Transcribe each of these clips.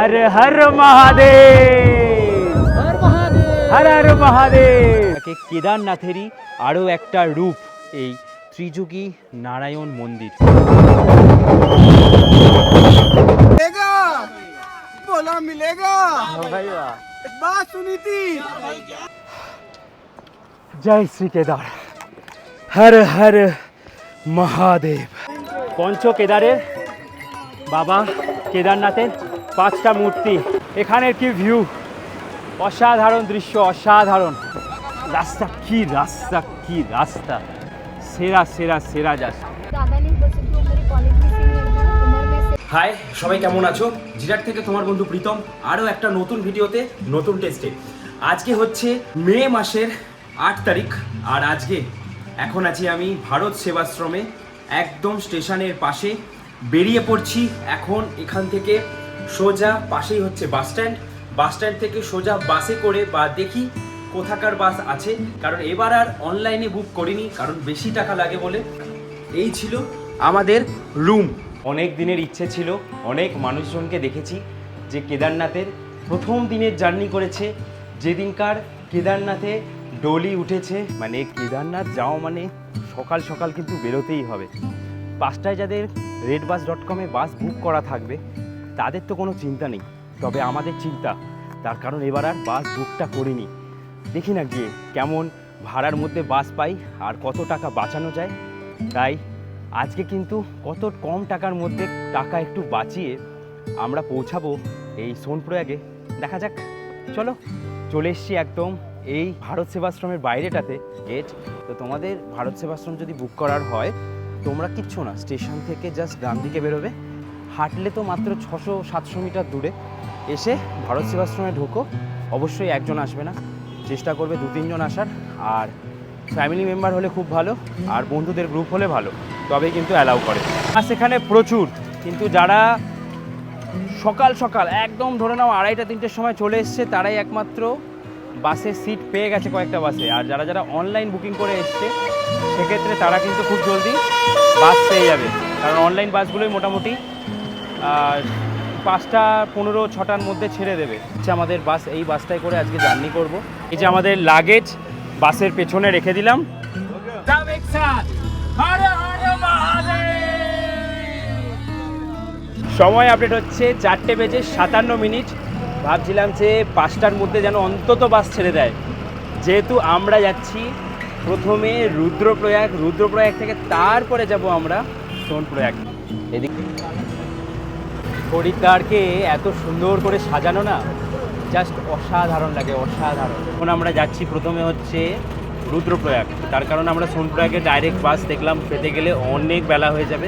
হর হর মহাদেব, হর হর মহাদেব। কেদারনাথেরই আরও একটা রূপ এই ত্রিযুগী নারায়ণ মন্দির। बोला मिलेगा बात सुनी थी। জয় শ্রী কেদার, হর হর মহাদেব। পঞ্চ কেদারের বাবা কেদারনাথের 5টা মূর্তি। এখানের কি ভিউ, অসাধারণ দৃশ্য, অসাধারণ। রাস্তা কি রাস্তা, কি রাস্তা, সেরা সেরা সেরা যাচ্ছে। হাই সবাই, কেমন আছো? জিরাট থেকে তোমার বন্ধু প্রীতম, আরও একটা নতুন ভিডিওতে, নতুন টেস্টে। আজকে হচ্ছে মে মাসের 8 তারিখ, আর আজকে এখন আছি আমি ভারত সেবাশ্রমে, একদম স্টেশনের পাশে। বেরিয়ে পড়ছি এখন এখান থেকে, সোজা পাশেই হচ্ছে বাস স্ট্যান্ড। বাস স্ট্যান্ড থেকে সোজা বাসে করে বা দেখি কোথাকার বাস আছে, কারণ এবার আর অনলাইনে বুক করিনি, কারণ বেশি টাকা লাগে বলে। এই ছিল আমাদের রুম। অনেক দিনের ইচ্ছে ছিল, অনেক মানুষজনকে দেখেছি যে কেদারনাথের প্রথম দিনের জার্নি করেছে, যেদিনকার কেদারনাথে ডলি উঠেছে। মানে কেদারনাথ যাও মানে সকাল সকাল কিন্তু বেরোতেই হবে। 5টায় যাদের redbus.com-এ বাস বুক করা থাকবে তাদের তো কোনো চিন্তা নেই, তবে আমাদের চিন্তা। তার কারণ এবার আর বাস বুকটা করিনি। দেখি না গিয়ে কেমন ভাড়ার মধ্যে বাস পাই আর কত টাকা বাঁচানো যায়। তাই আজকে কিন্তু কত কম টাকার মধ্যে টাকা একটু বাঁচিয়ে আমরা পৌঁছাবো এই সোনপ্রয়াগে। দেখা যাক, চলো। চলে এসছি একদম এই ভারত সেবাশ্রমের বাইরেটাতে, গেট। তো তোমাদের ভারত সেবাশ্রম যদি বুক করার হয়, তোমরা কিচ্ছু না, স্টেশন থেকে জাস্ট ডান দিকে বেরোবে, হাঁটলে তো মাত্র 600-700 মিটার দূরে এসে ভারত সেবাশ্রমে ঢোকো। অবশ্যই একজন আসবে না, চেষ্টা করবে 2-3 জন আসার। আর ফ্যামিলি মেম্বার হলে খুব ভালো, আর বন্ধুদের গ্রুপ হলে ভালো, তবেই কিন্তু অ্যালাউ করে। আর সেখানে প্রচুর, কিন্তু যারা সকাল সকাল একদম ধরে নাও 2:30-3টের সময় চলে এসছে, তারাই একমাত্র বাসে সিট পেয়ে গেছে কয়েকটা বাসে। আর যারা যারা অনলাইন বুকিং করে এসছে, সেক্ষেত্রে তারা কিন্তু খুব জলদি বাস পেয়ে যাবে, কারণ অনলাইন বাসগুলোই মোটামুটি 5:15-6টার মধ্যে ছেড়ে দেবে। আমাদের বাস, এই বাসটাই করে আজকে জার্নি করব। এই যে আমাদের লাগেজ বাসের পেছনে রেখে দিলাম। সময় আপডেট হচ্ছে 4:57। ভাবছিলাম যে 5টার মধ্যে যেন অন্তত বাস ছেড়ে দেয়, যেহেতু আমরা যাচ্ছি প্রথমে রুদ্রপ্রয়াগ থেকে তারপরে যাব আমরা সোনপ্রয়াগ। এদিকে হরিদ্বারকে এত সুন্দর করে সাজানো না, জাস্ট অসাধারণ লাগে, অসাধারণ। এখন আমরা যাচ্ছি প্রথমে হচ্ছে রুদ্রপ্রয়াগ, তার কারণ আমরা সোনপ্রয়াগে ডাইরেক্ট বাস দেখলাম পেতে গেলে অনেক বেলা হয়ে যাবে।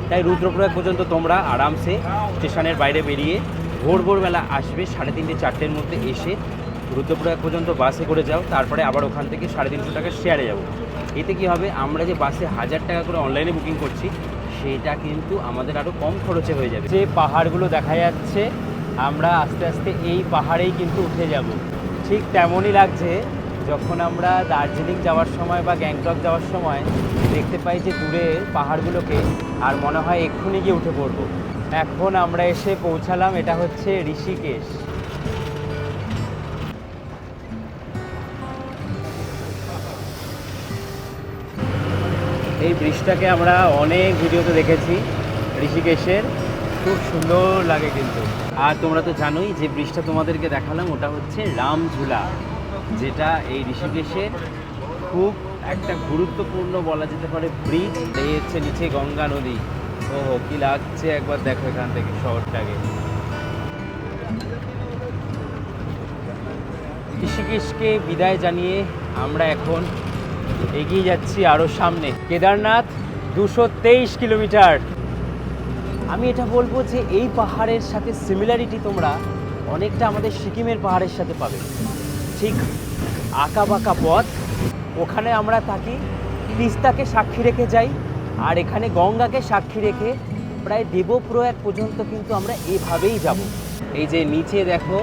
তাই রুদ্রপ্রয়াগ পর্যন্ত তোমরা আরামসে স্টেশনের বাইরে বেরিয়ে ভোরবেলা আসবে, 3:30-4টের মধ্যে এসে রুদ্রপ্রয়াগ পর্যন্ত বাসে করে যাও। তারপরে আবার ওখান থেকে 350 টাকা শেয়ারে যাব। এতে কি হবে, আমরা যে বাসে 1000 টাকা করে অনলাইনে বুকিং করছি, সেটা কিন্তু আমাদের আরও কম খরচে হয়ে যাবে। যে পাহাড়গুলো দেখা যাচ্ছে, আমরা আস্তে আস্তে এই পাহাড়েই কিন্তু উঠে যাব। ঠিক তেমনই লাগছে যখন আমরা দার্জিলিং যাওয়ার সময় বা গ্যাংটক যাওয়ার সময় দেখতে পাই যে দূরের পাহাড়গুলোকে, আর মনে হয় এক্ষুনি গিয়ে উঠে পড়বো। এখন আমরা এসে পৌঁছালাম, এটা হচ্ছে ঋষিকেশ। এই ব্রিজটাকে আমরা অনেক ভিডিওতে দেখেছি ঋষিকেশের, খুব সুন্দর লাগে কিন্তু। আর তোমরা তো জানোই যে ব্রিজটা তোমাদেরকে দেখালাম, ওটা হচ্ছে রামঝুলা, যেটা এই ঋষিকেশের খুব একটা গুরুত্বপূর্ণ বলা যেতে পারে ব্রিজ। এই হচ্ছে নিচে গঙ্গা নদী। ওহো, কি লাগছে একবার দেখো এখান থেকে শহরটাকে। ঋষিকেশকে বিদায় জানিয়ে আমরা এখন এগিয়ে যাচ্ছি আরও সামনে। কেদারনাথ 223 কিলোমিটার। আমি এটা বলবো যে এই পাহাড়ের সাথে সিমিলারিটি তোমরা অনেকটা আমাদের সিকিমের পাহাড়ের সাথে পাবে। ঠিক আঁকা বাঁকা পথ, ওখানে আমরা থাকি, তিস্তাকে সাক্ষী রেখে যাই, আর এখানে গঙ্গাকে সাক্ষী রেখে প্রায় দেবপ্রয়াগ পর্যন্ত কিন্তু আমরা এভাবেই যাব। এই যে নিচে দেখো,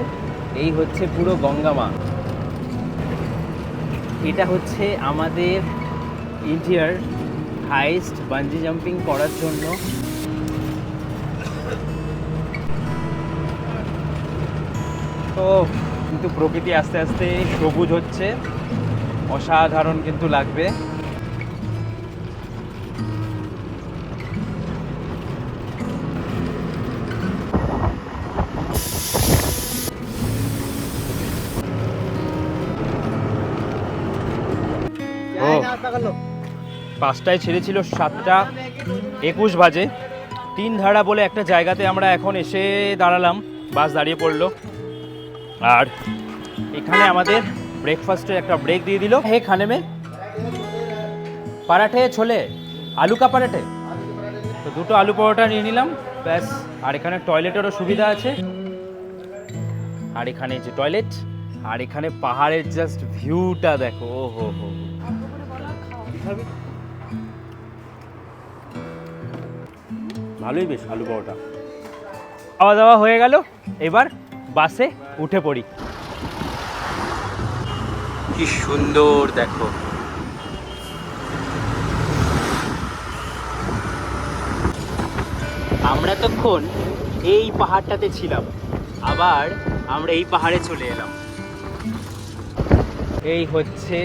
এই হচ্ছে পুরো গঙ্গা মা। এটা হচ্ছে আমাদের ইন্ডিয়ার হাইস্ট বাঞ্জি জাম্পিং করার জন্য দেখো কিন্তু প্রকৃতি আস্তে আস্তে সবুজ হচ্ছে, অসাধারণ কিন্তু লাগবে। পাঁচটায় ছেড়েছিল, 7:21 বাজে। 3 ধারা বলে একটা জায়গাতে আমরা এখন এসে দাঁড়ালাম, বাস দাঁড়িয়ে পড়লো। আর এখানে আমাদের ব্রেকফাস্টের একটা ব্রেক দিয়ে দিল। হে খানে মে পরাঠে ছোলে, আলু কা পরাঠে, তো 2টো আলু পরোটা নিয়ে নিলাম ব্যাস। আর এখানে টয়লেটেরও সুবিধা আছে, আর এখানে যে টয়লেট, আর এখানে পাহাড়ের জাস্ট ভিউটা দেখো। ও হো হো, ভালোই বেশ আলু পরোটা। খাওয়া দাওয়া হয়ে গেল, এবার বাসে উঠে পড়ি। কি সুন্দর দেখো, আমরা তখন এই পাহাড়টাতে ছিলাম, আবার আমরা এই পাহাড়ে চলে এলাম। এই হচ্ছে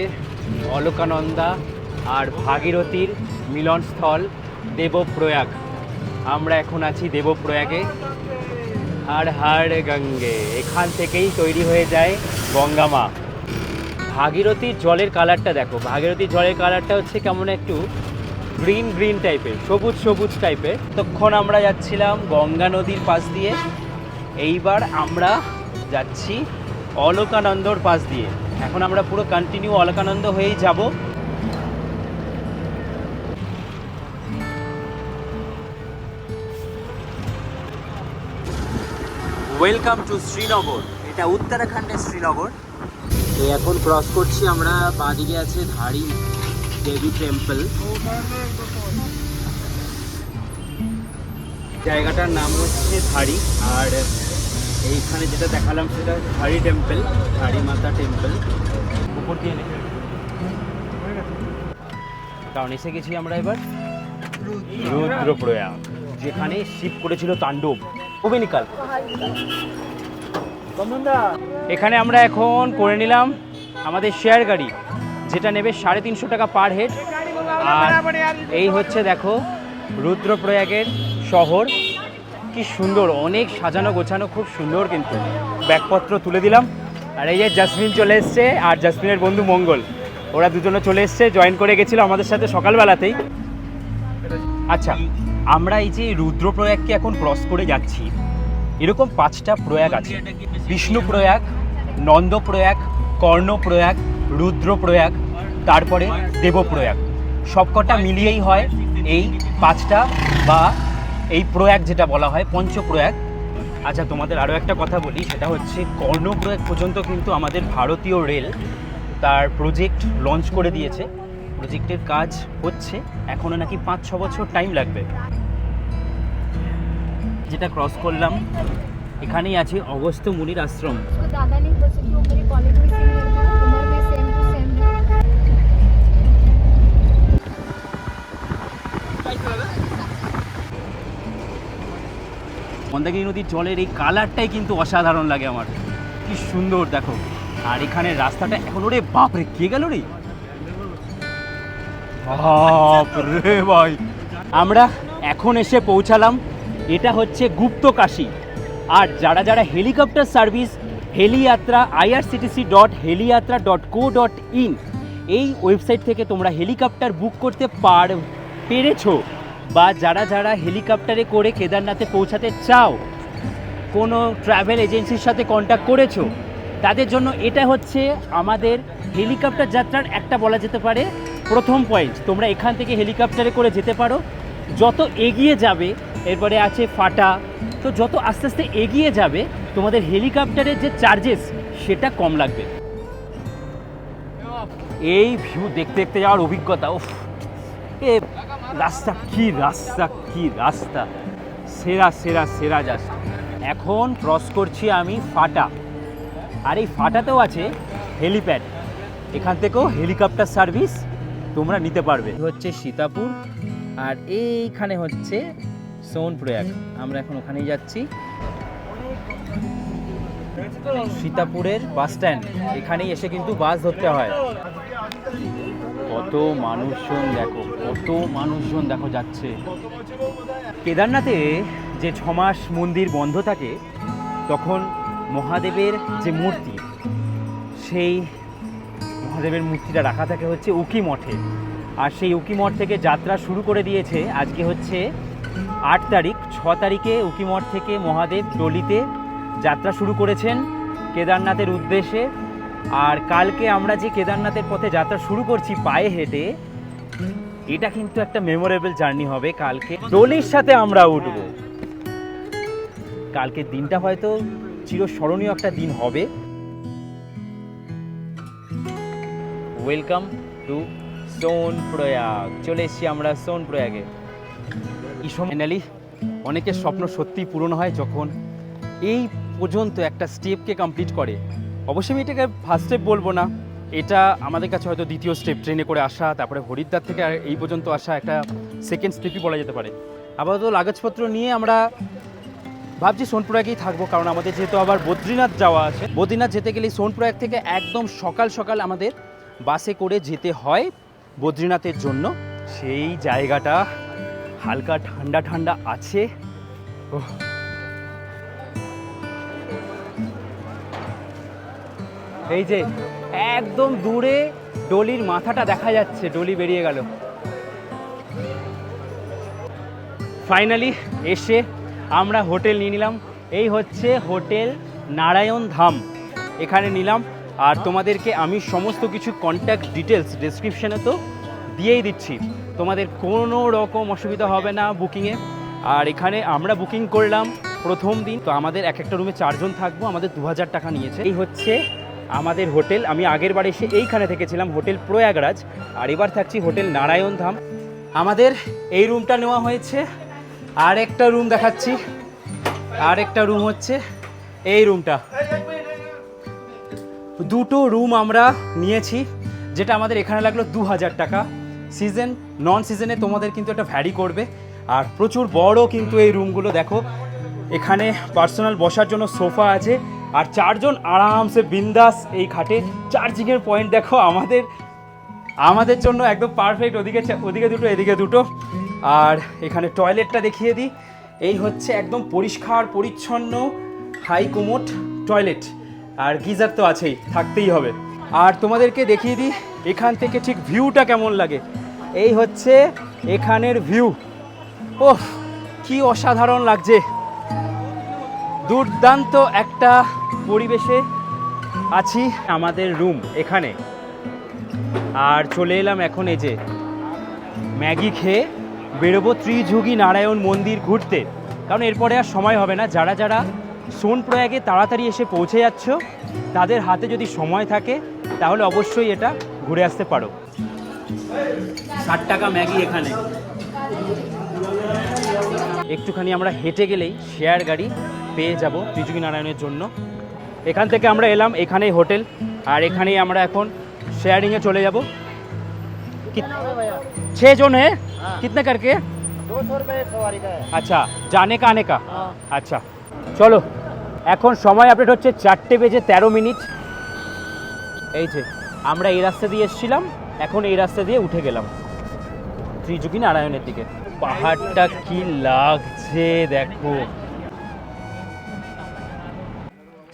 অলকানন্দা আর ভাগীরথীর মিলনস্থল দেবপ্রয়াগ। আমরা এখন আছি দেবপ্রয়াগে। হর হর গঙ্গে, এখান থেকেই তৈরি হয়ে যায় গঙ্গা মা। ভাগীরথীর জলের কালারটা দেখো, ভাগীরথীর জলের কালারটা হচ্ছে কেমন একটু গ্রিন গ্রিন টাইপের, সবুজ সবুজ টাইপের। তখন আমরা যাচ্ছিলাম গঙ্গা নদীর পাশ দিয়ে, এইবার আমরা যাচ্ছি অলকানন্দর পাশ দিয়ে। এখন আমরা পুরো কন্টিনিউ অলকানন্দ হয়েই যাব। ওয়েলকাম টু শ্রীনগর, এটা উত্তরাখণ্ডের শ্রীনগর। তো এখন ক্রস করছি আমরা, বাঁদিকে আছে ধাড়ি দেবী টেম্পল। জায়গাটার নাম হচ্ছে ধাড়ি, আর এইখানে যেটা দেখালাম সেটা হচ্ছে ধাড়ি টেম্পল, ধাড়ি মাতা টেম্পল। উপর দিয়ে নেই, কারণ এসে গেছি আমরা এবার রুদ্রপ্রয়াগ, যেখানে শিব করেছিল তাণ্ডব অবিনিকাল। এখানে আমরা এখন করে নিলাম আমাদের শেয়ার গাড়ি, যেটা নেবে 350 টাকা পার হেড। আর এই হচ্ছে দেখো রুদ্রপ্রয়াগের শহর, কি সুন্দর, অনেক সাজানো গোছানো, খুব সুন্দর। কিন্তু ব্যাগপত্র তুলে দিলাম। আর এই যে জাসমিন চলে এসছে, আর জাসমিনের বন্ধু মঙ্গল, ওরা দুজনে চলে এসছে, জয়েন করে গেছিলো আমাদের সাথে সকালবেলাতেই। আচ্ছা, আমরা এই যে রুদ্রপ্রয়াগকে এখন ক্রস করে যাচ্ছি, এরকম 5টা প্রয়াগ আছে: বিষ্ণুপ্রয়াগ, নন্দপ্রয়াগ, কর্ণপ্রয়াগ, রুদ্রপ্রয়াগ, তারপরে দেবপ্রয়াগ। সবকটা মিলিয়েই হয় এই 5টা, বা এই প্রয়াগ যেটা বলা হয় পঞ্চপ্রয়াগ। আচ্ছা, তোমাদের আরও একটা কথা বলি, সেটা হচ্ছে কর্ণপ্রয়াগ পর্যন্ত কিন্তু আমাদের ভারতীয় রেল তার প্রজেক্ট লঞ্চ করে দিয়েছে। প্রজেক্টের কাজ হচ্ছে, এখনও নাকি 5-6 বছর টাইম লাগবে। যেটা ক্রস করলাম, এখানেই আছে অগস্ত্য মুনির আশ্রম। মন্দাকিনী নদীর জলের এই কালারটাই কিন্তু অসাধারণ লাগে আমার, কি সুন্দর দেখো। আর এখানে রাস্তাটা এখন, ওরে বাপরে, কে গেল রে, বাপরে ভাই। আমরা এখন এসে পৌঁছালাম, এটা হচ্ছে গুপ্তকাশী। আর যারা যারা হেলিকপ্টার সার্ভিস হেলিয়াত্রা irctc.heliatra.co.in এই ওয়েবসাইট থেকে তোমরা হেলিকপ্টার বুক করতে পেরেছো, বা যারা যারা হেলিকপ্টারে করে কেদারনাথে পৌঁছাতে চাও, কোনো ট্রাভেল এজেন্সির সাথে কন্ট্যাক্ট করেছো, তাদের জন্য এটা হচ্ছে আমাদের হেলিকপ্টার যাত্রার একটা বলা যেতে পারে প্রথম পয়েন্ট। তোমরা এখান থেকে হেলিকপ্টারে করে যেতে পারো। যত এগিয়ে যাবে, এরপরে আছে ফাটা, তো যত আস্তে আস্তে এগিয়ে যাবে তোমাদের হেলিকপ্টারের যে চার্জেস সেটা কম লাগবে। এই ভিউ দেখতে দেখতে যাওয়ার অভিজ্ঞতা, উফ, এ রাস্তা কি রাস্তা, কি রাস্তা, সেরা সেরা সেরা জাস্ট। এখন ক্রস করছি আমি ফাটা, আর এই ফাটাতেও আছে হেলিপ্যাড, এখান থেকেও হেলিকপ্টার সার্ভিস তোমরা নিতে পারবে। হচ্ছে সীতাপুর, আর এইখানে হচ্ছে সোনপ্রয়াগ। আমরা এখন ওখানেই যাচ্ছি। সীতাপুরের বাস স্ট্যান্ড, এখানেই এসে কিন্তু বাস ধরতে হয়। কত মানুষজন দেখো যাচ্ছে। কেদারনাথে যে 6 মাস মন্দির বন্ধ থাকে, তখন মহাদেবের যে মূর্তি, সেই মহাদেবের মূর্তিটা রাখা থাকে হচ্ছে উকি মঠে। আর সেই উকি মঠ থেকে যাত্রা শুরু করে দিয়েছে। আজকে হচ্ছে 8 তারিখ, 6 তারিখে উকি মঠ থেকে মহাদেব ডলিতে যাত্রা শুরু করেছেন কেদারনাথের উদ্দেশ্যে। আর কালকে আমরা যে কেদারনাথের পথে যাত্রা শুরু করছি পায়ে হেঁটে, এটা কিন্তু একটা মেমোরেবল জার্নি হবে। কালকে ডলির সাথে আমরা উঠব। কালকের দিনটা হয়তো চিরস্মরণীয় একটা দিন হবে। Welcome to Sonprayag. চলে এসেছি আমরা সোনপ্রয়াগে। এই ফাইনালি অনেকের স্বপ্ন সত্যিই পূরণ হয় যখন এই পর্যন্ত একটা স্টেপকে কমপ্লিট করে। অবশ্যই আমি এটাকে ফার্স্ট স্টেপ বলবো না, এটা আমাদের কাছে হয়তো দ্বিতীয় স্টেপ, ট্রেনে করে আসা, তারপরে হরিদ্বার থেকে আর এই পর্যন্ত আসা একটা সেকেন্ড স্টেপই বলা যেতে পারে। আপাতত লাগেজপত্র নিয়ে আমরা ভাবছি সোনপ্রয়াগেই থাকবো, কারণ আমাদের যেহেতু আবার বদ্রীনাথ যাওয়া আছে। বদ্রীনাথ যেতে গেলে সোনপ্রয়াগ থেকে একদম সকাল সকাল আমাদের বাসে করে যেতে হয় বদ্রীনাথের জন্য। সেই জায়গাটা হালকা ঠান্ডা ঠান্ডা আছে। এই যে একদম দূরে ডলির মাথাটা দেখা যাচ্ছে, ডলি বেরিয়ে গেল। ফাইনালি এসে আমরা হোটেল নিয়ে নিলাম। এই হচ্ছে হোটেল নারায়ণ ধাম, এখানে নিলাম। আর তোমাদেরকে আমি সমস্ত কিছু কন্ট্যাক্ট ডিটেলস ডেসক্রিপশনে তো দিয়েই দিচ্ছি, তোমাদের কোনো রকম অসুবিধা হবে না বুকিংয়ে। আর এখানে আমরা বুকিং করলাম প্রথম দিন, তো আমাদের এক একটা রুমে 4 জন থাকবো, আমাদের 2000 টাকা নিয়েছে। এই হচ্ছে আমাদের হোটেল। আমি আগের বার এসে এইখানে থেকেছিলাম, হোটেল প্রয়াগরাজ, আর এবার থাকছি হোটেল নারায়ণ ধাম। আমাদের এই রুমটা নেওয়া হয়েছে। আর একটা রুম দেখাচ্ছি, আর একটা রুম হচ্ছে এই রুমটা। দুটো রুম আমরা নিয়েছি, যেটা আমাদের এখানে লাগলো 2000 টাকা। সিজন নন সিজনে তোমাদের কিন্তু একটা ভ্যারি করবে। আর প্রচুর বড় কিন্তু এই রুমগুলো, দেখো এখানে পার্সোনাল বসার জন্য সোফা আছে। আর 4 জন আরামসে বিন্দাস এই খাটে। চার্জিংয়ের পয়েন্ট দেখো আমাদের জন্য একদম পারফেক্ট। ওদিকে দুটো, এদিকে দুটো। আর এখানে টয়লেটটা দেখিয়ে দিই। এই হচ্ছে একদম পরিষ্কার পরিচ্ছন্ন হাই কোমোড টয়লেট। আর গিজার তো আছেই, থাকতেই হবে। আর তোমাদেরকে দেখিয়ে দিই এখান থেকে ঠিক ভিউটা কেমন লাগে। এই হচ্ছে এখানের ভিউ। ওহ, কি অসাধারণ লাগছে, দুর্দান্ত একটা পরিবেশে আছি। আমাদের রুম এখানে। আর চলে এলাম এখন এই যে ম্যাগি খেয়ে বেরোবো ত্রিযুগী নারায়ণ মন্দির ঘুরতে, কারণ এরপরে আর সময় হবে না। যারা যারা সোনপ্রয়াগে তাড়াতাড়ি এসে পৌঁছে যাচ্ছ, তাদের হাতে যদি সময় থাকে তাহলে অবশ্যই এটা ঘুরে আসতে পারো। 60 টাকা ম্যাগি এখানে। একটুখানি আমরা হেঁটে গেলেই শেয়ার গাড়ি পেয়ে যাব ত্রিযুগী নারায়ণের জন্য। এখান থেকে আমরা এলাম, এখানেই হোটেল, আর এখানেই আমরা এখন शेयरिंग चले जाबो। 6 जन है, कितने करके? 200 रुपये सवारी का है। अच्छा, जाने का आने का? अच्छा चलो, এখন সময় আপডেট হচ্ছে 4:13। এই যে আমরা এই রাস্তা দিয়ে এসেছিলাম, এখন এই রাস্তা দিয়ে উঠে গেলাম ত্রিযুগী নারায়ণের দিকে। পাহাড়টা কি লাগছে দেখো।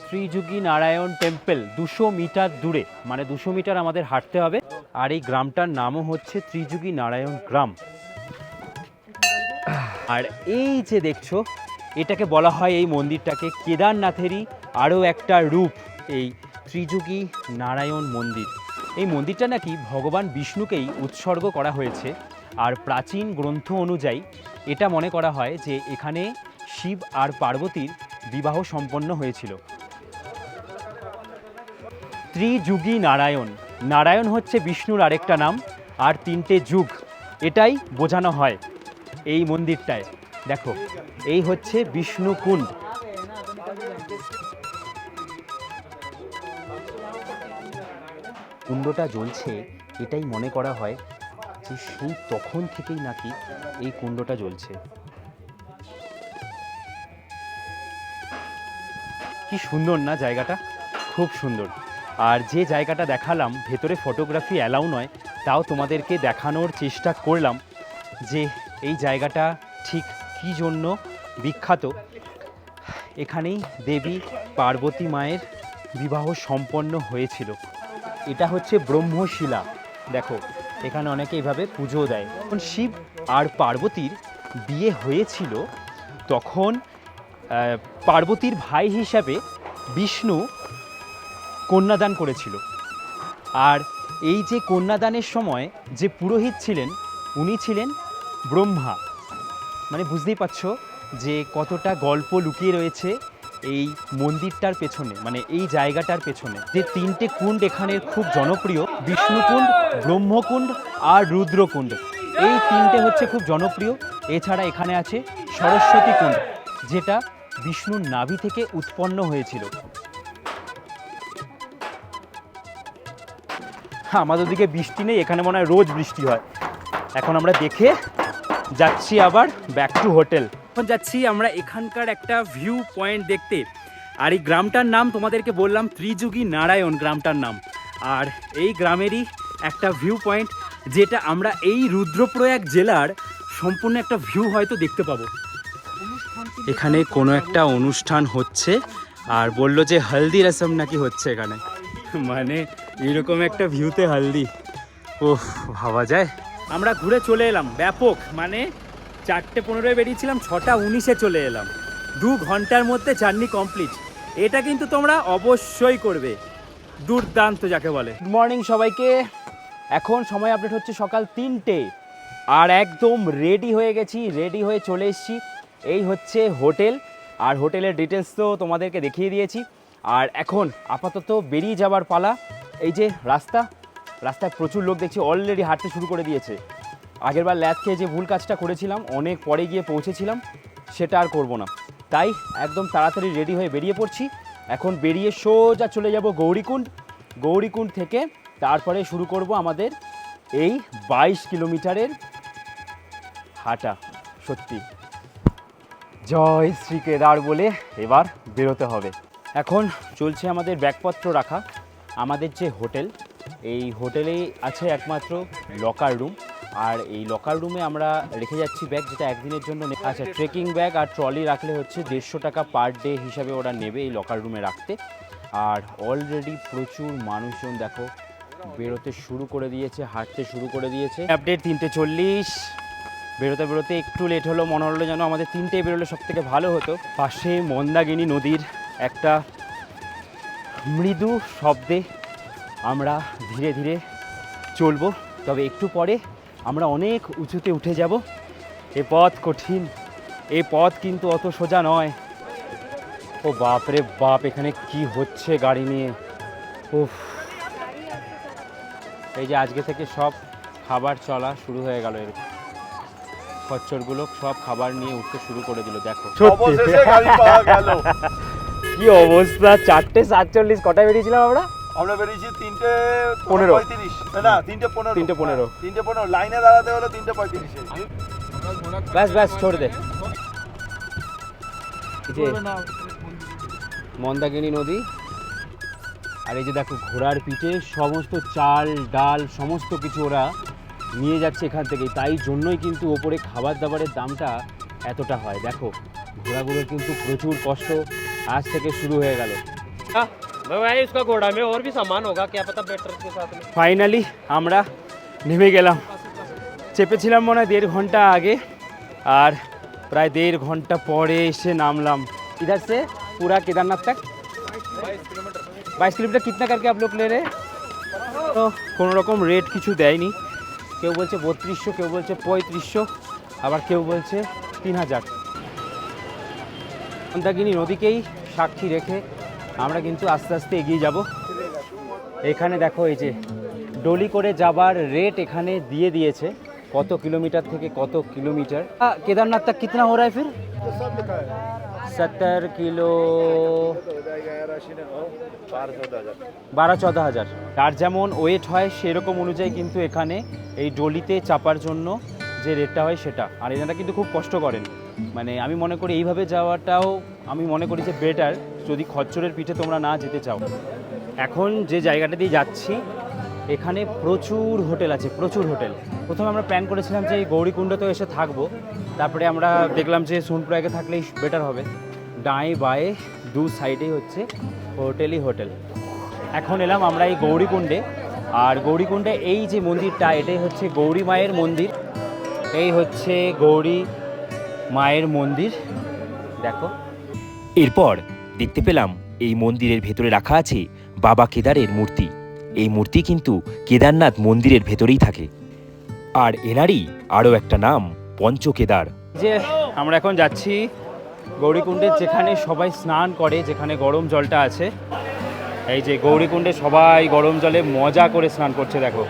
ত্রিযুগী নারায়ণ টেম্পল 200 মিটার দূরে, মানে 200 মিটার আমাদের হাঁটতে হবে। আর এই গ্রামটার নামও হচ্ছে ত্রিযুগী নারায়ণ গ্রাম। আর এই যে দেখছো, এটাকে বলা হয় এই মন্দিরটাকে কেদারনাথেরই আরও একটা রূপ, এই ত্রিযুগী নারায়ণ মন্দির। এই মন্দিরটা নাকি ভগবান বিষ্ণুকেই উৎসর্গ করা হয়েছে। আর প্রাচীন গ্রন্থ অনুযায়ী এটা মনে করা হয় যে এখানে শিব আর পার্বতীর বিবাহ সম্পন্ন হয়েছিল। ত্রিযুগী নারায়ণ, নারায়ণ হচ্ছে বিষ্ণুর আরেকটা নাম, আর 3টে যুগ, এটাই বোঝানো হয় এই মন্দিরটায়। দেখো, এই হচ্ছে বিষ্ণু কুণ্ড। কুণ্ডটা জ্বলছে, এটাই মনে করা হয় যে সেই তখন থেকেই নাকি এই কুণ্ডটা জ্বলছে। কি সুন্দর না জায়গাটা, খুব সুন্দর। আর যে জায়গাটা দেখালাম ভেতরে ফটোগ্রাফি অ্যালাউ নয়, তাও তোমাদেরকে দেখানোর চেষ্টা করলাম যে এই জায়গাটা ঠিক কী জন্য বিখ্যাত। এখানেই দেবী পার্বতী মায়ের বিবাহ সম্পন্ন হয়েছিল। এটা হচ্ছে ব্রহ্মশিলা, দেখো এখানে অনেকে এইভাবে পুজো দেয়। যখন শিব আর পার্বতীর বিয়ে হয়েছিল তখন পার্বতীর ভাই হিসাবে বিষ্ণু কন্যাদান করেছিল। আর এই যে কন্যাদানের সময় যে পুরোহিত ছিলেন উনি ছিলেন ব্রহ্মা। মানে বুঝতেই পারছো যে কতটা গল্প লুকিয়ে রয়েছে এই মন্দিরটার পেছনে, মানে এই জায়গাটার পেছনে। যে তিনটে কুণ্ড এখানে খুব জনপ্রিয়, বিষ্ণুকুণ্ড, ব্রহ্মকুণ্ড আর রুদ্রকুণ্ড, এই তিনটে হচ্ছে খুব জনপ্রিয়। এছাড়া এখানে আছে সরস্বতী কুণ্ড, যেটা বিষ্ণুর নাভি থেকে উৎপন্ন হয়েছিল। আমাদের দিকে বৃষ্টি নেই, এখানে মনে হয় রোজ বৃষ্টি হয়। এখন আমরা দেখে যাচ্ছি আবার ব্যাক টু হোটেল। এখন যাচ্ছি আমরা এখানকার একটা ভিউ পয়েন্ট দেখতে। আর এই গ্রামটার নাম তোমাদেরকে বললাম ত্রিযুগী নারায়ণ গ্রামটার নাম। আর এই গ্রামেরই একটা ভিউ পয়েন্ট, যেটা আমরা এই রুদ্রপ্রয়াগ জেলার সম্পূর্ণ একটা ভিউ হয়তো দেখতে পাবো। এখানে কোনো একটা অনুষ্ঠান হচ্ছে আর বললো যে হলদি রসম নাকি হচ্ছে এখানে, মানে এরকম একটা ভিউতে হলদি, ওহ ভাবা যায়। আমরা ঘুরে চলে এলাম ব্যাপক, মানে 4:15 বেরিয়েছিলাম, 6:19 চলে এলাম। 2 ঘন্টার মধ্যে জার্নি কমপ্লিট। এটা কিন্তু তোমরা অবশ্যই করবে, দুর্দান্ত যাকে বলে। গুড মর্নিং সবাইকে। এখন সময় আপডেট হচ্ছে সকাল 3টে আর একদম রেডি হয়ে গেছি, রেডি হয়ে চলে এসেছি। এই হচ্ছে হোটেল, আর হোটেলের ডিটেলস তো তোমাদেরকে দেখিয়ে দিয়েছি। আর এখন আপাতত বেরিয়ে যাবার পালা। এই যে রাস্তায় প্রচুর লোক দেখছি, অলরেডি হাঁটতে শুরু করে দিয়েছে। আগেরবার ল্যাদ খেয়ে যে ভুল কাজটা করেছিলাম, অনেক পরে গিয়ে পৌঁছেছিলাম, সেটা আর করব না। তাই একদম তাড়াতাড়ি রেডি হয়ে বেরিয়ে পড়ছি। এখন বেরিয়ে সোজা চলে যাব গৌরীকুণ্ড। গৌরীকুণ্ড থেকে তারপরে শুরু করব আমাদের এই 22 কিলোমিটারের হাঁটা। সত্যি জয় শ্রী কেদার বলে এবার বেরোতে হবে। এখন চলছে আমাদের ব্যাগপত্র রাখা। আমাদের যে হোটেল, এই হোটেলেই আছে একমাত্র লকার রুম, আর এই লকার রুমে আমরা রেখে যাচ্ছি ব্যাগ, যেটা একদিনের জন্য। আচ্ছা, ট্রেকিং ব্যাগ আর ট্রলি রাখলে হচ্ছে 150 টাকা পার ডে হিসাবে ওরা নেবে এই লকার রুমে রাখতে। আর অলরেডি প্রচুর মানুষজন দেখো বেরোতে শুরু করে দিয়েছে, হাঁটতে শুরু করে দিয়েছে। আপডেট 3:40। বেরোতে বেরোতে একটু লেট হলো, মনে হলো যেন আমাদের 3টে বেরোলে সব থেকে ভালো হতো। পাশে মন্দাকিনী নদীর একটা মৃদু শব্দে আমরা ধীরে ধীরে চলবো। তবে একটু পরে আমরা অনেক উঁচুতে উঠে যাব। এ পথ কঠিন, এ পথ কিন্তু অত সোজা নয়। ও বাপ রে বাপ, এখানে কি হচ্ছে গাড়ি নিয়ে, উফ। এই যে আজকে থেকে সব খাবার চলা শুরু হয়ে গেল, এর খচ্চরগুলো সব খাবার নিয়ে উঠতে শুরু করে দিল। দেখো কি অবস্থা। 4:47। কটায় বেরিয়েছিলাম আমরা? আমরা বেরিয়েছি 3:35, না 3:15, 3:15 লাইনে দাঁড়াতে হলো 3:35। ব্যাস ছোড় দে। এই যে মন্দাকিনী নদী, আর এই যে দেখো ঘোড়ার পিঠে সমস্ত চাল ডাল সমস্ত কিছু ওরা নিয়ে যাচ্ছে এখান থেকে। তাই জন্যই কিন্তু ওপরে খাবার দাবারের দামটা এতটা হয়। দেখো ঘোড়াগুলোর কিন্তু প্রচুর কষ্ট আজ থেকে শুরু হয়ে গেল। ফাইনালি আমরা নেমে গেলাম। চেপেছিলাম মনে হয় 1.5 ঘন্টা আগে, আর প্রায় 1.5 ঘন্টা পরে এসে নামলাম। इधर से पूरा केदारनाथ तक 22 किलोमीटर कितना करके आप लोग ले रहे? তো কোনো রকম রেট কিছু দেয়নি। কেউ বলছে 3200, কেউ বলছে 3500, আবার কেউ বলছে 3000। মন্দাকিনী নদীকেই সাক্ষী রেখে আমরা কিন্তু আস্তে আস্তে এগিয়ে যাব। এখানে দেখো এই যে ডলি করে যাবার রেট এখানে দিয়ে দিয়েছে, কত কিলোমিটার থেকে কত কিলোমিটার। কেদারনাথ तक कितना हो रहा है फिर? 70 কিলো 12-14 হাজার। তার যেমন ওয়েট হয় সেরকম অনুযায়ী কিন্তু এখানে এই ডলিতে চাপার জন্য যে রেটটা হয় সেটা। আর এনারা কিন্তু খুব কষ্ট করেন। মানে আমি মনে করি এইভাবে যাওয়াটাও আমি মনে করি যে বেটার, যদি খচ্চরের পিঠে তোমরা না যেতে চাও। এখন যে জায়গাটা দিয়ে যাচ্ছি এখানে প্রচুর হোটেল আছে, প্রচুর হোটেল। প্রথমে আমরা প্ল্যান করেছিলাম যে এই গৌরীকুণ্ডতেও এসে থাকবো, তারপরে আমরা দেখলাম যে সোনপ্রয়াগে থাকলেই বেটার হবে। ডাঁয়ে বাঁয়ে দু সাইডেই হচ্ছে হোটেলই হোটেল। এখন এলাম আমরা এই গৌরীকুণ্ডে, আর গৌরীকুণ্ডে এই যে মন্দিরটা এটাই হচ্ছে গৌরী মায়ের মন্দির। এই হচ্ছে গৌরী মায়ের মন্দির, দেখো। এরপর দেখতে পেলাম এই মন্দিরের ভেতরে রাখা আছে বাবা কেদারের মূর্তি। এই মূর্তি কিন্তু কেদারনাথ মন্দিরের ভেতরেই থাকে। আর এনারই আরও একটা নাম পঞ্চকেদার। যে আমরা এখন যাচ্ছি গৌরীকুণ্ডে, যেখানে সবাই স্নান করে, যেখানে গরম জলটা আছে। এই যে গৌরীকুণ্ডে সবাই গরম জলে মজা করে স্নান করছে, দেখো।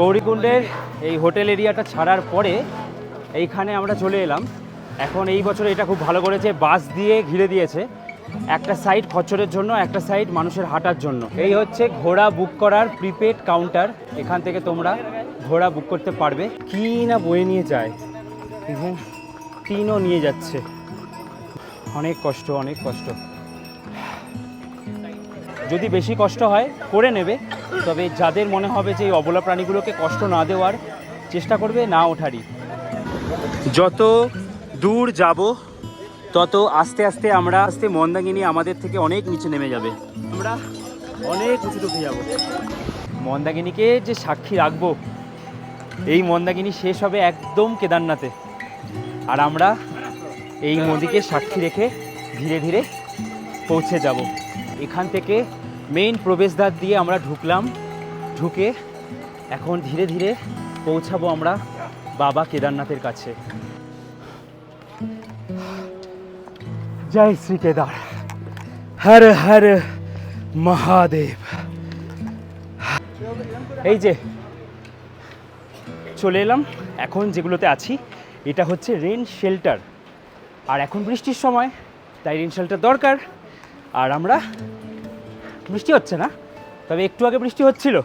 গৌরীকুণ্ডের এই হোটেল এরিয়াটা ছাড়ার পরে এইখানে আমরা চলে এলাম। এখন এই বছর এটা খুব ভালো করেছে, বাস দিয়ে ঘিরে দিয়েছে, একটা সাইড খচ্চরের জন্য, একটা সাইড মানুষের হাঁটার জন্য। এই হচ্ছে ঘোড়া বুক করার প্রিপেড কাউন্টার, এখান থেকে তোমরা ঘোড়া বুক করতে পারবে। কি না বয়ে নিয়ে যায়, ইভেন টিনও নিয়ে যাচ্ছে। অনেক কষ্ট, অনেক কষ্ট। যদি বেশি কষ্ট হয় করে নেবে, তবে যাদের মনে হবে যে এই অবলা প্রাণীগুলোকে কষ্ট না দেওয়ার চেষ্টা করবে, না ওঠারই। যত দূর যাব তত আস্তে আস্তে মন্দাকিনী আমাদের থেকে অনেক নিচে নেমে যাবে, আমরা অনেক উঁচুতে উঠে যাব। মন্দাকিনীকে যে সাক্ষী রাখবো, এই মন্দাকিনী শেষ হবে একদম কেদারনাথে, আর আমরা এই নদীকে সাক্ষী রেখে ধীরে ধীরে পৌঁছে যাব। এখান থেকে মেইন প্রবেশদ্বার দিয়ে আমরা ঢুকলাম, ঢুকে এখন ধীরে ধীরে পৌঁছাবো আমরা বাবা কেদারনাথের কাছে। জয় শ্রী কেদার, হর হর মহাদেব। এই যে চলে এলাম, এখন যেগুলোতে আছি এটা হচ্ছে রেন শেল্টার। আর এখন বৃষ্টির সময়, তাই রেন শেল্টার দরকার। আর আমরা, বৃষ্টি হচ্ছে না, তবে একটু আগে বৃষ্টি হচ্ছিল,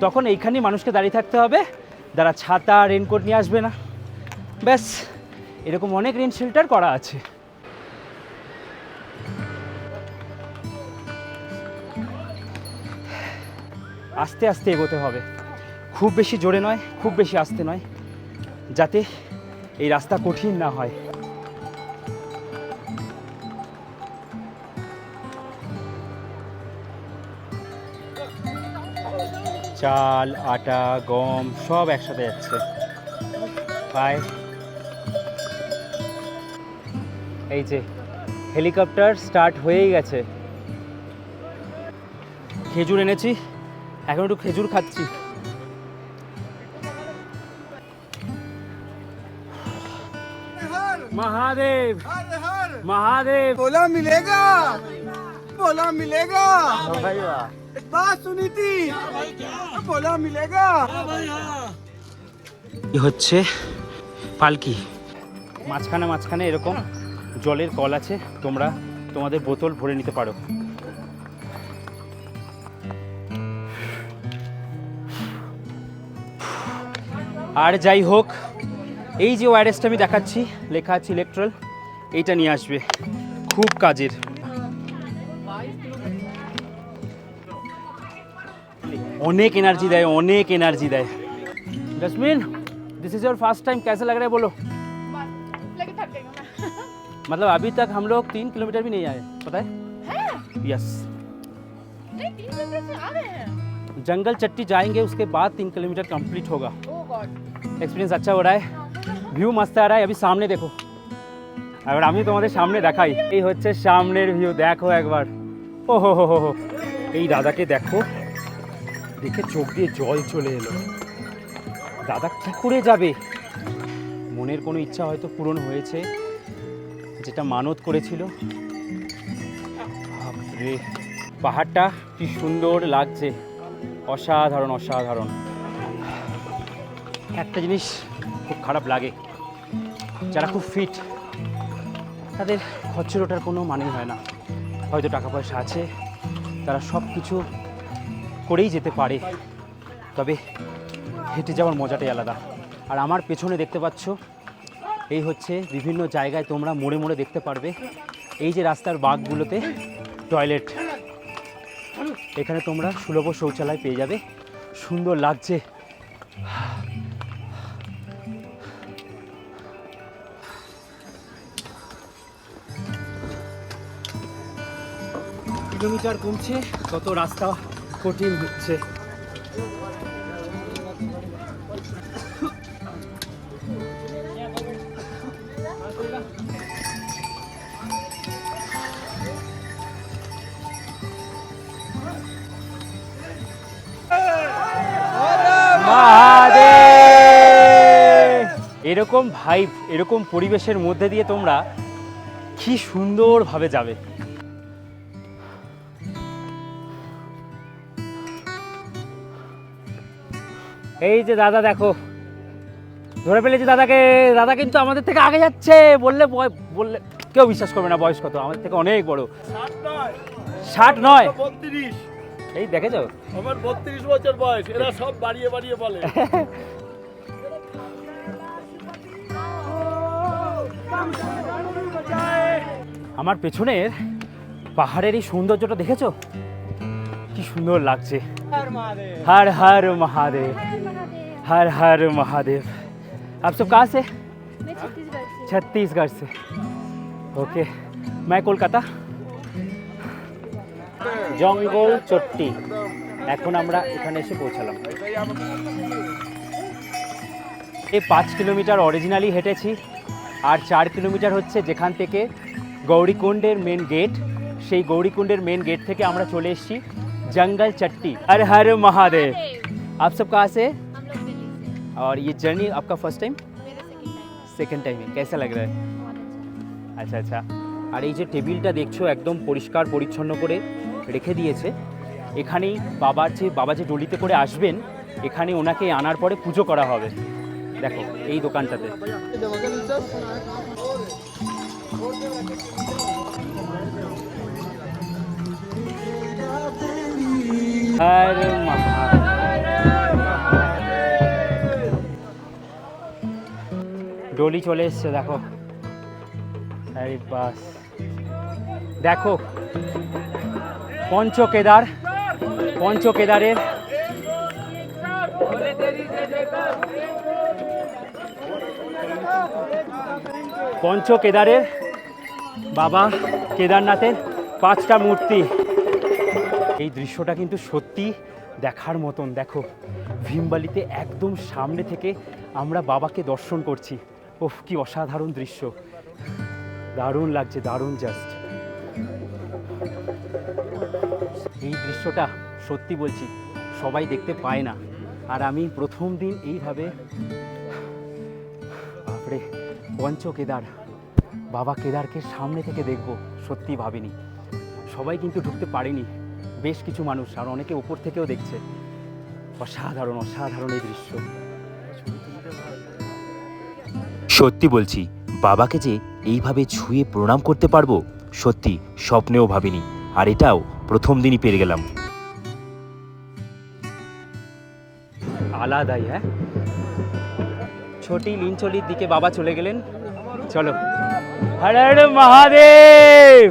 তখন এইখানেই মানুষকে দাঁড়িয়ে থাকতে হবে, যারা ছাতা রেনকোট নিয়ে আসবে না। ব্যাস, এরকম অনেক রেন শেল্টার করা আছে। আস্তে আস্তে এগোতে হবে, খুব বেশি জোরে নয়, খুব বেশি আস্তে নয়, যাতে এই রাস্তা কঠিন না হয়। চাল, আটা, গম সব একসাথে যাচ্ছে। পায় এই যে হেলিকপ্টার স্টার্ট হয়েই গেছে। খেজুর এনেছি, এখন একটু খেজুর খাচ্ছি। महादेव महादेव बोला मिलेगा, बोला मिलेगा। एक बात सुनी थी, बोला मिलेगा। হচ্ছে পালকি, মাঝখানে মাঝখানে এরকম জলের কল আছে, তোমরা তোমাদের বোতল ভরে নিতে পারো। আর যাই হোক, এই যে ওয়্যারলেসটা আমি দেখাচ্ছি, লেখা আছে ইলেকট্রল, এইটা নিয়ে আসবে, খুব কাজের। অনেক এনার্জি দেয়, অনেক এনার্জি দেয়। Jasmine, this is your first time, कैसा लग रहा है बोलो? मतलब अभी तक हम लोग 3 किलोमीटर भी नहीं आए, पता है? यस, नहीं 3 किलोमीटर से आ रहे हैं। जंगल चट्टी जाएंगे, उसके बाद 3 किलोमीटर कंप्लीट होगा। एक्सपीरियंस अच्छा हो रहा है, ভিউ मस्त आ रहा है। अभी सामने देखो, এবার আমি তোমাদের সামনে দেখাই। এই হচ্ছে সামনের ভিউ, দেখো একবার। ও হো হো হো, এই দাদাকে দেখো, দেখে চোখ দিয়ে জল চলে এলো। দাদা কি করে যাবে? মনের কোনো ইচ্ছা হয়তো পূরণ হয়েছে, যেটা মানত করেছিল। বাপরে, পাহাড়টা কি সুন্দর লাগছে, অসাধারণ অসাধারণ। একটা জিনিস খুব খারাপ লাগে, যারা খুব ফিট তাদের খচ্চর ওঠার কোনো মানেই হয় না। হয়তো টাকা পয়সা আছে, তারা সব কিছু করেই যেতে পারে, তবে হেঁটে যাওয়ার মজাটাই আলাদা। আর আমার পেছনে দেখতে পাচ্ছ এই হচ্ছে বিভিন্ন জায়গায় তোমরা মোড়ে মোড়ে দেখতে পারবে এই যে রাস্তার বাঁকগুলোতে টয়লেট। এখানে তোমরা সুলভ শৌচালয় পেয়ে যাবে, সুন্দর লাগছে। কিলোমিটার কমছে তত রাস্তা কঠিন হচ্ছে। এরকম ভাইব, এরকম পরিবেশের মধ্যে দিয়ে তোমরা কি সুন্দরভাবে যাবে। এই যে দাদা দেখো, ধরে ফেলেছি দাদাকে। দাদা কিন্তু আমাদের থেকে আগে যাচ্ছে, বললে বললে কেউ বিশ্বাস করবে না। বয়স কত? আমাদের থেকে অনেক বড়। 60 নয়, 32। এই দেখেছো আমার 32 বছর বয়স, এরা সব বাড়িয়ে বাড়িয়ে বলে। আমার পেছনের পাহাড়ের এই সৌন্দর্যটা দেখেছো? কি সুন্দর লাগছে। हर हर महादेव, हर हर महादेव। आप सब कहाँ से? मैं छत्तीसगढ़ से। छत्तीसगढ़ से। ओके, मैं कोलकाता। জঙ্গল চট্টি। এখন আমরা এখানে এসে পৌঁছালাম। এই 5 কিলোমিটার অরিজিনালি হেঁটেছি, আর 4 কিলোমিটার হচ্ছে যেখান থেকে গৌরীকুণ্ডের মেন গেট, সেই গৌরীকুণ্ডের মেন গেট থেকে আমরা চলে এসেছি जंगल चट्टी। हर हर महादेव। आप सब कहाँ से? हम लोग दिल्ली से। और ये जर्नी आपका फर्स्ट टाइम? मेरा सेकंड टाइम है। कैसा लग रहा है? बहुत अच्छा। আচ্ছা আচ্ছা। আর এই যে টেবিলটা দেখছো একদম পরিষ্কার পরিচ্ছন্ন করে রেখে দিয়েছে। এখানেই বাবা যে ডলিতে করে আসবেন, এখানে ওনাকে আনার পরে পুজো করা হবে। দেখো এই দোকানটাতে। हर ডলি চলে এসছে দেখো। আরে বাস দেখো পঞ্চকেদারের বাবা কেদারনাথের 5টা মূর্তি। এই দৃশ্যটা কিন্তু সত্যি দেখার মতন। দেখো ভীমবালিতে একদম সামনে থেকে আমরা বাবাকে দর্শন করছি। ওহ কি অসাধারণ দৃশ্য, দারুণ লাগছে, দারুণ জাস্ট। এই দৃশ্যটা সত্যি বলছি সবাই দেখতে পায় না, আর আমি প্রথম দিন এইভাবে বাপরে পঞ্চকেদার বাবা কেদারকে সামনে থেকে দেখব সত্যি ভাবিনি। সবাই কিন্তু ঢুকতে পারেনি, বেশ কিছু মানুষ, আর অনেকে উপর থেকেও দেখছে। অসাধারণ অসাধারণ এই দৃশ্য। সত্যি বলছি, বাবাকে যে এইভাবে ছুঁয়ে প্রণাম করতে পারবো সত্যি স্বপ্নেও ভাবিনি, আর এটাও প্রথম দিনই পেরে গেলাম। আলাদাই। হ্যাঁ, ছোটি লিনচলির দিকে বাবা চলে গেলেন। চলো, হর হর মহাদেব।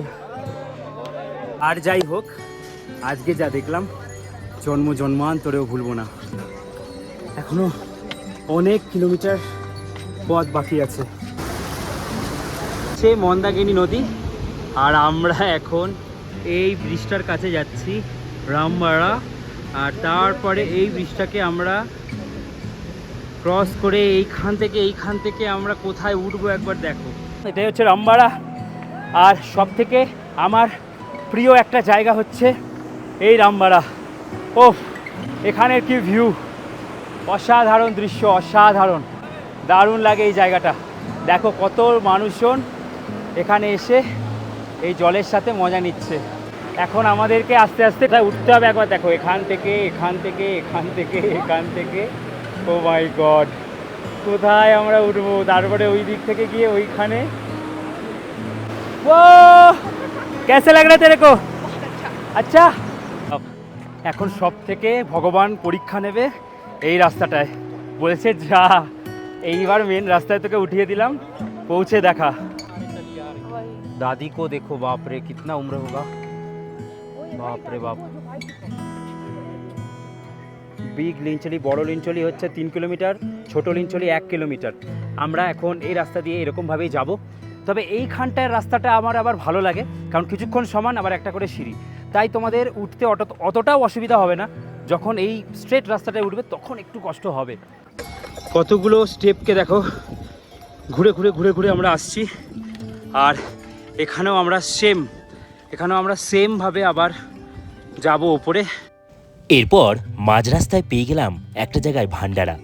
আর যাই হোক, আজকে যা দেখলাম জন্মান্তরেও ভুলবো না। এখনো অনেক কিলোমিটার পথ বাকি আছে। সে মন্দাকিনী নদী, আর আমরা এখন এই ব্রিজটার কাছে যাচ্ছি, রামবাড়া। আর তারপরে এই ব্রিজটাকে আমরা ক্রস করে এইখান থেকে আমরা কোথায় উঠবো একবার দেখো। এটাই হচ্ছে রামবাড়া। আর সব থেকে আমার প্রিয় একটা জায়গা হচ্ছে এই রামবাড়া। ওহ, এখানের কি ভিউ, অসাধারণ দৃশ্য, অসাধারণ, দারুণ লাগে এই জায়গাটা। দেখো কত মানুষজন এখানে এসে এই জলের সাথে মজা নিচ্ছে। এখন আমাদেরকে আস্তে আস্তে উঠতে হবে একবার দেখো, এখান থেকে। ও মাই গড, কোথায় আমরা উঠবো? তারপরে ওই দিক থেকে গিয়ে ওইখানে। ও कैसे लग रहा है तेरे को? अच्छा। এখন সব থেকে ভগবান পরীক্ষা নেবে এই রাস্তাটায়। বলছে যা এইবার মেন রাস্তায় তোকে উঠিয়ে দিলাম, পৌঁছে দেখা। दादी को देखो, बाप रे कितना उम्र होगा, बाप रे बाप। বিগ লিঞ্চলি, বড় লিঞ্চলি হচ্ছে 3 কিলোমিটার, ছোট লিঞ্চলি 1 কিলোমিটার। আমরা এখন এই রাস্তা দিয়ে এরকমভাবেই যাব। তবে এইখানটার রাস্তাটা আমার আবার ভালো লাগে, কারণ কিছুক্ষণ সমান আবার একটা করে সিঁড়ি, তাই তোমাদের উঠতে অতটাও অসুবিধা হবে না। যখন এই স্ট্রেট রাস্তাটায় উঠবে তখন একটু কষ্ট হবে। কতগুলো স্টেপকে দেখো, ঘুরে ঘুরে ঘুরে ঘুরে আমরা আসছি। আর এখানেও আমরা সেমভাবে আবার যাব ওপরে। এরপর মাঝ রাস্তায় পেয়ে গেলাম একটা জায়গায় ভান্ডারা,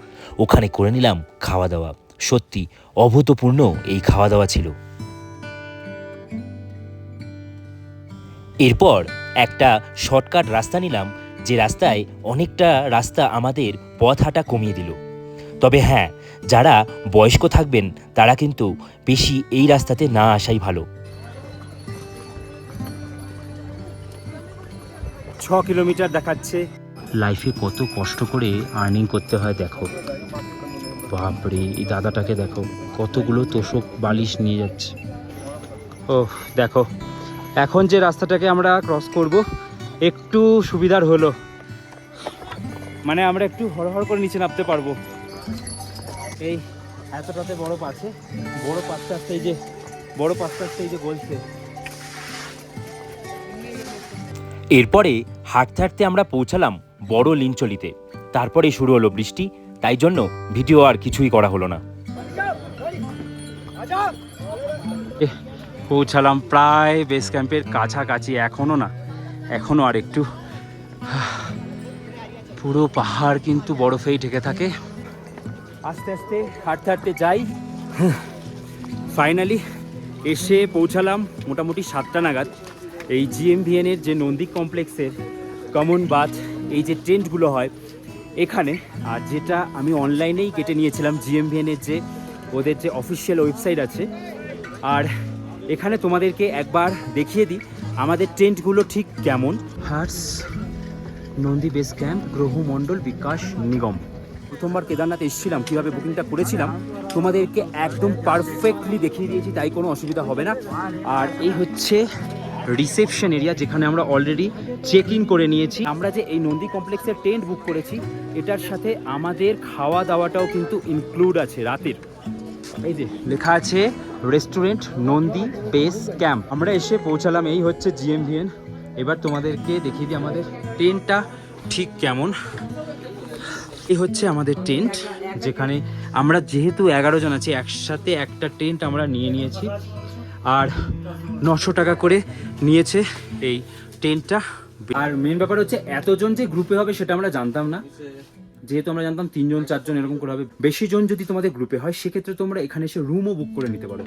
ওখানে করে নিলাম খাওয়া দাওয়া। সত্যি অভূতপূর্ণ এই খাওয়া দাওয়া ছিল। এরপর একটা শর্টকাট রাস্তা নিলাম, যে রাস্তায় অনেকটা রাস্তা আমাদের পথ হাঁটা কমিয়ে দিল। তবে হ্যাঁ, যারা বয়স্ক থাকবেন তারা কিন্তু বেশি এই রাস্তাতে না আসাই ভালো। 6 কিলোমিটার দেখাচ্ছে। লাইফে কত কষ্ট করে আর্নিং করতে হয় দেখো, বাপরে এই দাদাটাকে দেখো, কতগুলো তোষক বালিশ নিয়ে যাচ্ছে। ও দেখো, এখন যে রাস্তাটাকে আমরা ক্রস করব একটু সুবিধার হলো, মানে আমরা একটু হড়হড় করে নিচে নামতে পারবো। এই এতটাতে বরফ আছে, বরফ আস্তে আস্তে এই যে গলছে। এরপরে হাঁটতে হাঁটতে আমরা পৌঁছালাম বড় লিঞ্চলিতে। তারপরেই শুরু হলো বৃষ্টি, তাই জন্য ভিডিও আর কিছুই করা হলো না। পৌঁছালাম প্রায় বেস ক্যাম্পের কাছাকাছি, এখনও আর একটু। পুরো পাহাড় কিন্তু বরফেই ঢেকে থাকে। আস্তে আস্তে হাঁটতে হাঁটতে যাই। ফাইনালি এসে পৌঁছালাম মোটামুটি 7টা নাগাদ এই জিএমভিএনের যে নন্দী কমপ্লেক্সের কমন বাথ, এই যে টেন্টগুলো হয় এখানে। আর যেটা আমি অনলাইনেই কেটে নিয়েছিলাম, জিএমভিএনের যে ওদের যে অফিসিয়াল ওয়েবসাইট আছে। আর এখানে তোমাদেরকে একবার দেখিয়ে দিই আমাদের টেন্টগুলো ঠিক কেমন। হার্স নন্দী বেস ক্যাম্প, গ্রহ মণ্ডল বিকাশ নিগম। প্রথমবার কেদারনাথ এসেছিলাম, কীভাবে বুকিংটা করেছিলাম তোমাদেরকে একদম পারফেক্টলি দেখিয়ে দিয়েছি, তাই কোনো অসুবিধা হবে না। আর এই হচ্ছে রিসেপশন এরিয়া, যেখানে আমরা অলরেডি চেক ইন করে নিয়েছি। আমরা যে এই নন্দী কমপ্লেক্সের টেন্ট বুক করেছি, এটার সাথে আমাদের খাওয়া দাওয়াটাও কিন্তু ইনক্লুড আছে রাতের। এই যে লেখা আছে রেস্টুরেন্ট নন্দী বেস ক্যাম্প। আমরা এসে পৌঁছালাম, এই হচ্ছে জিএমভিএন। এবার তোমাদেরকে দেখিয়ে দিই আমাদের টেন্টটা ঠিক কেমন। এই হচ্ছে আমাদের টেন্ট, যেখানে আমরা যেহেতু 11 জন আছি একসাথে একটা টেন্ট আমরা নিয়েছি। আর 900 টাকা করে নিয়েছে এই টেন্টটা। আর মেন ব্যাপার হচ্ছে এতজন যে গ্রুপে হবে সেটা আমরা জানতাম না, যেহেতু আমরা জানতাম 3 জন 4 জন এরকম করে হবে। বেশি জন যদি তোমাদের গ্রুপে হয় সেক্ষেত্রে তোমরা এখানে এসে রুমও বুক করে নিতে পারো।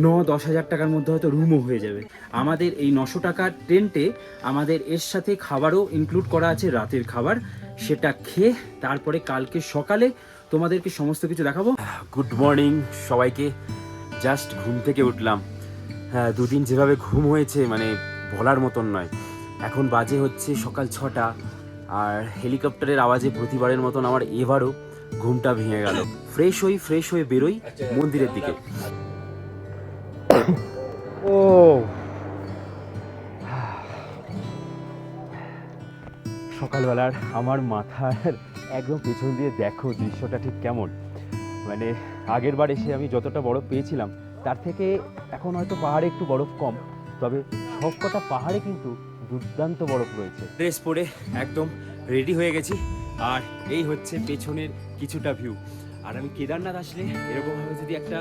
9-10 হাজার টাকার মধ্যে হয়তো রুমও হয়ে যাবে। আমাদের এই 900 টাকার টেন্টে আমাদের এর সাথে খাবারও ইনক্লুড করা আছে, রাতের খাবার। সেটা খেয়ে তারপরে কালকে সকালে তোমাদেরকে সমস্ত কিছু দেখাবো। গুড মর্নিং সবাইকে। জাস্ট ঘুম থেকে উঠলাম। হ্যাঁ, 2 দিন যেভাবে ঘুম হয়েছে মানে বলার মতন নয়। এখন বাজে হচ্ছে সকাল 6টা, আর হেলিকপ্টারের আওয়াজে প্রতিবারের মতন আমার এবারও ঘুমটা ভেঙে গেল। ফ্রেশ হয়ে বেরোই মন্দিরের দিকে। ও সকালবেলার আমার মাথার একদম পেছন দিয়ে দেখো দৃশ্যটা ঠিক কেমন। মানে আগের বার এসে আমি যতটা বরফ পেয়েছিলাম তার থেকে এখন হয়তো পাহাড়ে একটু বরফ কম, তবে সব কটা পাহাড়ে কিন্তু দুর্দান্ত বরফ রয়েছে। ড্রেস পরে একদম রেডি হয়ে গেছি, আর এই হচ্ছে পেছনের কিছুটা ভিউ। আর আমি কেদারনাথ আসলে এরকমভাবে যদি একটা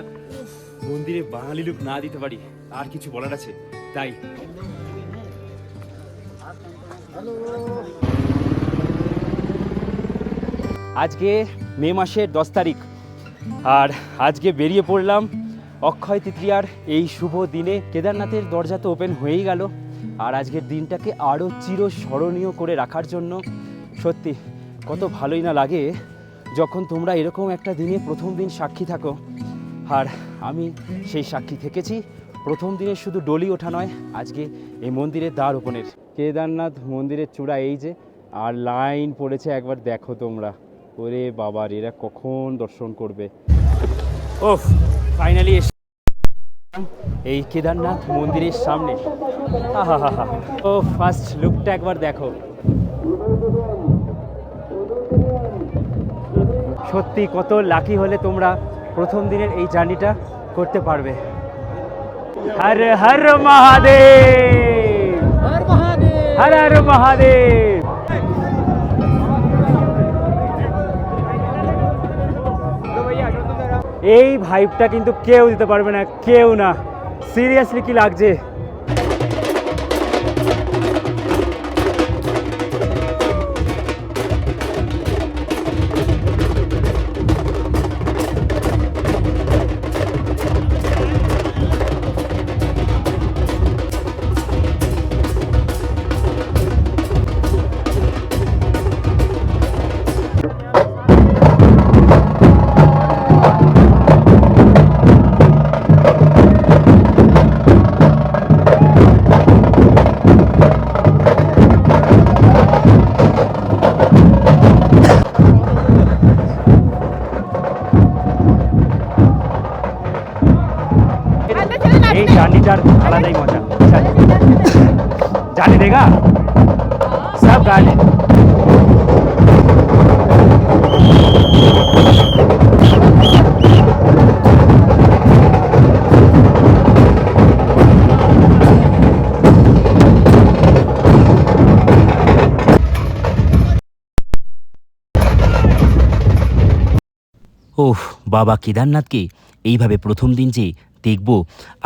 মন্দিরে বাঙালি লুক না দিতে পারি, আর কিছু বলার আছে। তাই আজকে মে মাসের 10 তারিখ, আর আজকে বেরিয়ে পড়লাম অক্ষয় তৃতীয়ার এই শুভ দিনে। কেদারনাথের দরজা তো ওপেন হয়েই গেল, আর আজকের দিনটাকে আরও চিরস্মরণীয় করে রাখার জন্য সত্যি কত ভালোই না লাগে যখন তোমরা এরকম একটা দিনে প্রথম দিন সাক্ষী থাকো। আর আমি সেই সাক্ষী থেকেছি। প্রথম দিনে শুধু ডলি ওঠা নয়, আজকে এই মন্দিরের দ্বার ওপেনের। কেদারনাথ মন্দিরের চূড়া এই যে, আর লাইন পড়েছে একবার দেখো তোমরা। ওরে বাবার, এরা কখন দর্শন করবে। ওফ, ফাইনালি এই কেদারনাথ মন্দিরের সামনে। আহা, ও ফার্স্ট লুকটা একবার দেখো। সত্যি কত লাকি হলে তোমরা প্রথম দিনের এই জার্নিটা করতে পারবে। হর হর মহাদেব, হর হর মহাদেব। এই ভাইবটা কিন্তু কেউ দিতে পারবে না, কেউ না। সিরিয়াসলি কি লাগছে। এই জার্নিটার আলাদাই মজা। जाने देगा सब गाने। ওহ, বাবা কেদারনাথকে এইভাবে প্রথম দিন যে দেখব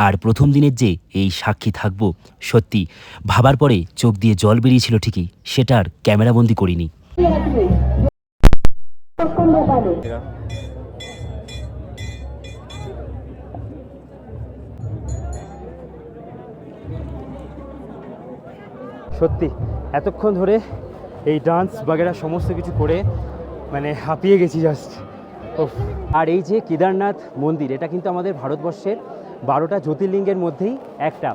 আর প্রথম দিনের যে এই সাক্ষী থাকব, সত্যি ভাবার পরে চোখ দিয়ে জল বেরিয়েছিল ঠিকই, সেটা আর ক্যামেরাবন্দি করিনি। সত্যি এতক্ষণ ধরে এই ডান্স বাগেরা সমস্ত কিছু করে মানে হাঁপিয়ে গেছি জাস্ট। আর এই যে কেদারনাথ মন্দির, এটা কিন্তু আমাদের ভারতবর্ষের 12টা জ্যোতির্লিঙ্গের মধ্যেই একটা।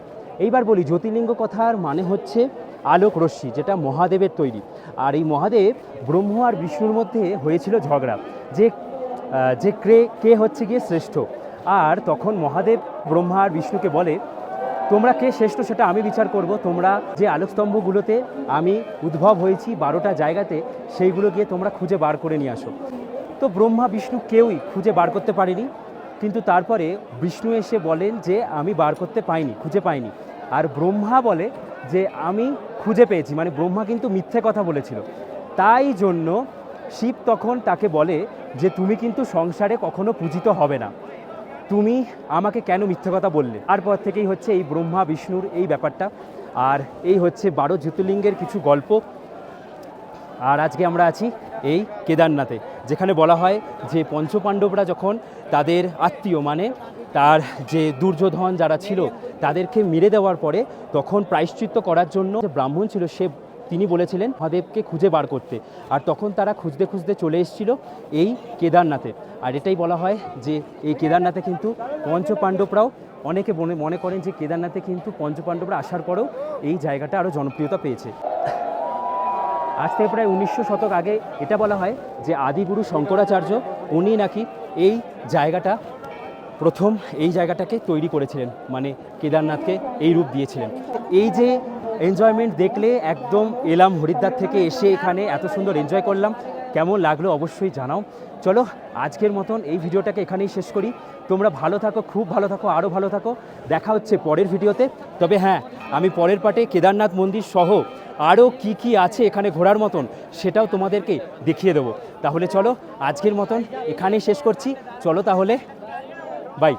এইবার বলি, জ্যোতির্লিঙ্গ কথার মানে হচ্ছে আলোক রশ্মি, যেটা মহাদেবের তৈরি। আর এই মহাদেব ব্রহ্ম আর বিষ্ণুর মধ্যে হয়েছিল ঝগড়া, যে কে হচ্ছে গিয়ে শ্রেষ্ঠ। আর তখন মহাদেব ব্রহ্মা আর বিষ্ণুকে বলে, তোমরা কে শ্রেষ্ঠ সেটা আমি বিচার করব, তোমরা যে আলোকস্তম্ভগুলোতে আমি উদ্ভব হয়েছি 12টা জায়গাতে, সেইগুলো গিয়ে তোমরা খুঁজে বার করে নিয়ে আসো। তো ব্রহ্মা বিষ্ণু কেউই খুঁজে বার করতে পারেনি, কিন্তু তারপরে বিষ্ণু এসে বলেন যে আমি বার করতে পাইনি, খুঁজে পাইনি। আর ব্রহ্মা বলে যে আমি খুঁজে পেয়েছি, মানে ব্রহ্মা কিন্তু মিথ্যে কথা বলেছিল। তাই জন্য শিব তখন তাকে বলে যে তুমি কিন্তু সংসারে কখনো পূজিত হবে না, তুমি আমাকে কেন মিথ্যে কথা বললে। তারপর থেকেই হচ্ছে এই ব্রহ্মা বিষ্ণুর এই ব্যাপারটা। আর এই হচ্ছে 12 জ্যোতির্লিঙ্গের কিছু গল্প। আর আজকে আমরা আছি এই কেদারনাথে, যেখানে বলা হয় যে পঞ্চপাণ্ডবরা যখন তাদের আত্মীয়, মানে তার যে দুর্যোধন যারা ছিল তাদেরকে মেরে দেওয়ার পরে তখন প্রায়শ্চিত্ত করার জন্য যে ব্রাহ্মণ ছিল তিনি বলেছিলেন মহাদেবকে খুঁজে বার করতে। আর তখন তারা খুঁজতে খুঁজতে চলে এসেছিল এই কেদারনাথে। আর এটাই বলা হয় যে এই কেদারনাথে কিন্তু পঞ্চপাণ্ডবরাও, অনেকে মনে করেন যে কেদারনাথে কিন্তু পঞ্চপাণ্ডবরা আসার পরেও এই জায়গাটা আরও জনপ্রিয়তা পেয়েছে। আজ থেকে প্রায় 1900 শতক আগে এটা বলা হয় যে আদিগুরু শঙ্করাচার্য উনি নাকি এই জায়গাটা প্রথম এই জায়গাটাকে তৈরি করেছিলেন, মানে কেদারনাথকে এই রূপ দিয়েছিলেন। এই যে এনজয়মেন্ট দেখলে একদম এলাম হরিদ্বার থেকে এসে এখানে এত সুন্দর এনজয় করলাম, কেমন লাগলো অবশ্যই জানাও। চলো আজকের মতন এই ভিডিওটাকে এখানেই শেষ করি। তোমরা ভালো থাকো, খুব ভালো থাকো, আরও ভালো থাকো। দেখা হচ্ছে পরের ভিডিওতে। তবে হ্যাঁ, আমি পরের পার্টে কেদারনাথ মন্দির সহ আরও কি আছে এখানে ঘোরার মতন সেটাও তোমাদেরকে দেখিয়ে দেবো। তাহলে চলো আজকের মতন এখানেই শেষ করছি। চলো তাহলে, বাই।